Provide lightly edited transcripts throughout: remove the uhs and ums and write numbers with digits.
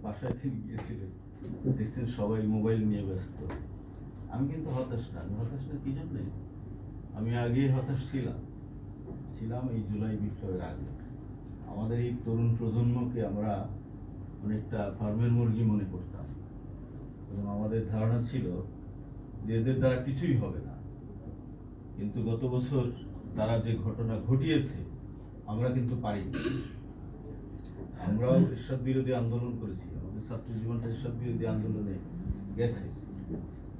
বাসায় থেকে গিয়েছিলেন, দেখছেন সবাই মোবাইল নিয়ে ব্যস্ত। আমি কিন্তু হতাশ না। আমি হতাশ না কি জন্যে? আমি আগে হতাশ ছিলাম এই জুলাই বিপ্লবের আগে। আমাদের এই তরুণ প্রজন্মকে আমরা অনেকটা ফার্মের মুরগি মনে করতাম এবং আমাদের ধারণা ছিল যে এদের দ্বারা কিছুই হবে না। কিন্তু গত বছর তারা যে ঘটনা ঘটিয়েছে আমরা কিন্তু পারিনি। আমরাও এরশাদ বিরোধী আন্দোলন করেছি, আমাদের ছাত্র জীবনটা এরশাদ বিরোধী আন্দোলনে গেছে,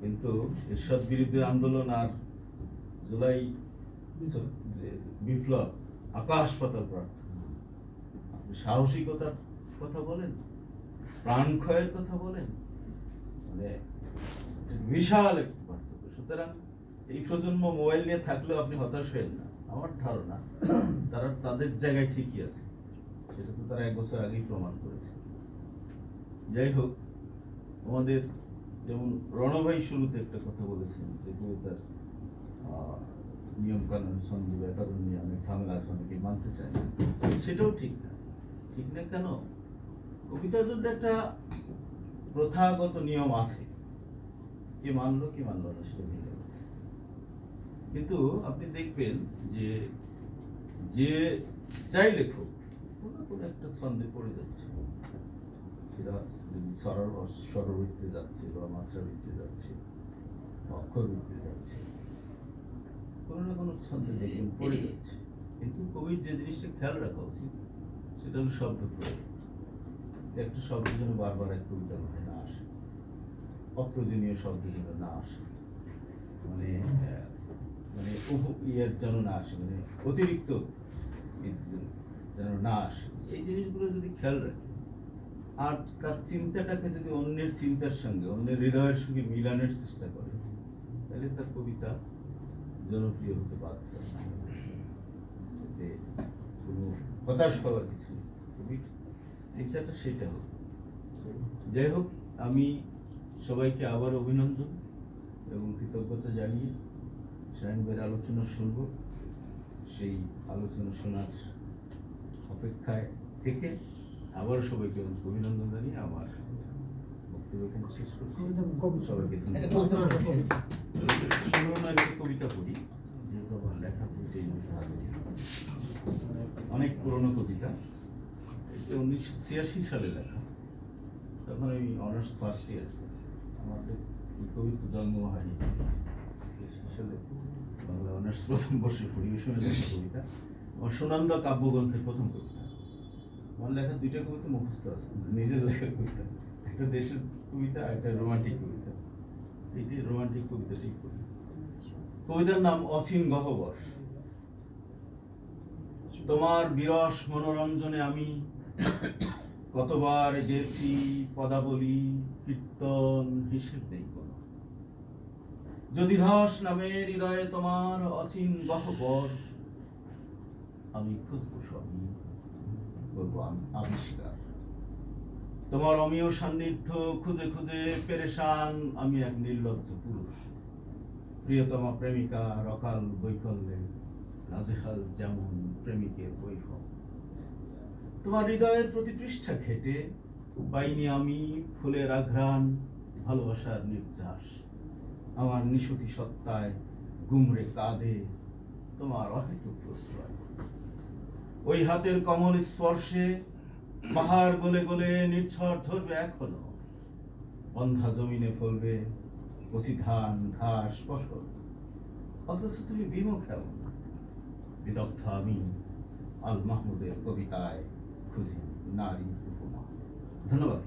কিন্তু এরশাদ বিরোধী আন্দোলন আর জুলাই বিপ্লব আকাশ পাতাল পার্থক্য। আপনি সাহসিকতার কথা বলেন, প্রাণ ক্ষয়ের কথা বলেন, মানে বিশাল একটি পার্থক্য। সুতরাং এই প্রজন্ম মোবাইল নিয়ে থাকলেও আপনি হতাশ হবেন না। আমার ধারণা তারা তাদের জায়গায় ঠিকই আছে, সেটা তো তারা 1 বছর আগেই প্রমাণ করেছে। যাই হোক, আমাদের যেমন রণভাই শুরুতে একটা কথা বলেছেন যে কবিতার নিয়ম কানুন ছন্দ ব্যাকরণ নিয়ে অনেক ঝামেলা আছে, অনেকে মানতে চায় না। সেটাও ঠিক না। ঠিক না কেন? কবিতার জন্য একটা প্রথাগত নিয়ম আছে, কে মানলো কি মানলো না সেটা ভেঙে। কিন্তু আপনি দেখবেন যে যে চাই লেখক কোনো একটা ছন্দে পড়ে যাচ্ছে, সেটা যদি স্বরবৃত্তে যাচ্ছে বা মাত্রাবৃত্তে যাচ্ছে, অক্ষরবৃত্তে যাচ্ছে, কোনো না কোনো ছন্দে দেখবেন পড়ে যাচ্ছে। কিন্তু কবির যে জিনিসটা খেয়াল রাখা উচিত সেটা হলো শব্দ প্রয়োগ। একটা শব্দ যেন বারবার এক কবিতার মধ্যে না আসে, অপ্রয়োজনীয় শব্দ যেন না আসে, মানে মানে ইয়ের যেন না আসে, মানে অতিরিক্ত যেন না আসে। এই জিনিসগুলো যদি খেয়াল রাখে আর তার চিন্তাটাকে যদি অন্যের চিন্তার সঙ্গে, অন্যের হৃদয়ের সঙ্গে মিলানোর চেষ্টা করে, তাহলে তার কবিতা জনপ্রিয় হতে বাধ্য। এতে কোনো হতাশ হওয়ার কিছু নেই, কবির চিন্তাটা সেটা হোক। যাই হোক, আমি সবাইকে আবার অভিনন্দন এবং কৃতজ্ঞতা জানিয়ে শাহীন ভাইয়ের আলোচনা শুনব। সেই আলোচনা শোনার অপেক্ষায় থেকে আবারও সবাইকে অভিনন্দন জানিয়ে আমার বক্তব্য এখানে শেষ করছি। সবাইকে কবিতা পড়ি, যেহেতু আমার লেখা বইটাই অনেক পুরনো কবিতা। এটা 1986 সালে লেখা, তখন আমি অনার্স ফার্স্ট ইয়ার। আমাদের কবিতা জন্ম হয়নি 86 সালে, বাংলা অনার্স প্রথম বর্ষে পড়ি, ওই সময় লেখা কবিতা। আমার সুনন্দা কাব্যগ্রন্থের প্রথম কবিতা। আমার লেখা 2টা কবিতা মুখস্থ আছে, নিজের লেখা কবিতা, একটা দেশের কবিতা, একটা রোমান্টিক কবিতা। এইটি রোমান্টিক কবিতাটাই করি। কবিতার নাম অসীম গহ্বর। তোমার বিরস মনোরঞ্জনে আমি কতবার গেছি পদাবলী, কীর্তন হিসেব নেই কোনো। যদি ধস নামে হৃদয়ে তোমার অচিন গহ্বর, আমি খুঁজবো সবই, করবো আবিষ্কার। তোমার অমীয় সান্নিধ্য খুঁজে খুঁজে পেরেশান আমি এক নির্লজ্জ পুরুষ। প্রিয়তমা প্রেমিকা রকাল বৈকল্যে নাজেহাল যেমন প্রেমিকের বৈভব। তোমার হৃদয়ের প্রতি পৃষ্ঠা ঘেটে পাইনি আমি ফুলের আঘ্রাণ, ভালোবাসার নির্যাস। আমার নিশুতি সত্তায় গুমরে কাঁধে তোমার অহেতুক প্রশ্রয়। ওই হাতের কমল স্পর্শে পাহাড় গলে গলে নির্ঝর ধরবে এখনো। বন্ধা জমিনে ফলবে কচি ধান, ঘাস, ফসল, অথচ তুমি বিমুখ এমন। বিদগ্ধ আমি আল মাহমুদের কবিতায় খুঁজি নারী উপমা। ধন্যবাদ।